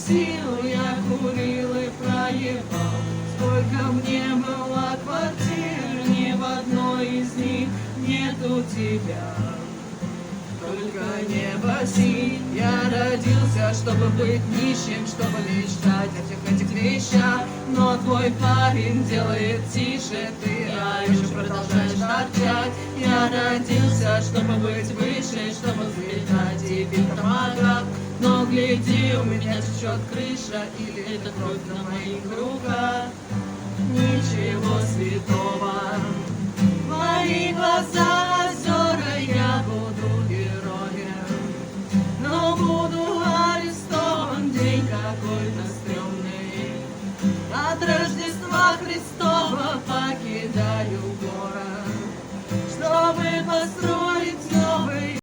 сил, я курил и проебал. Сколько мне было квартир, ни в одной из них нету тебя. Только небо синь, я родился, чтобы быть нищим, чтобы мечтать о всех этих вещах. Но твой парень делает тише, ты раньше продолжаешь торчать. Я родился, чтобы быть выше, чтобы взлетать и бить тормоза. Но гляди, у меня течет крыша, или это кровь на моих руках. Ничего святого, мои глаза озера, я буду героем. Но буду арестован, день какой-то стрёмный. От Рождества Христова покидаю город, чтобы построить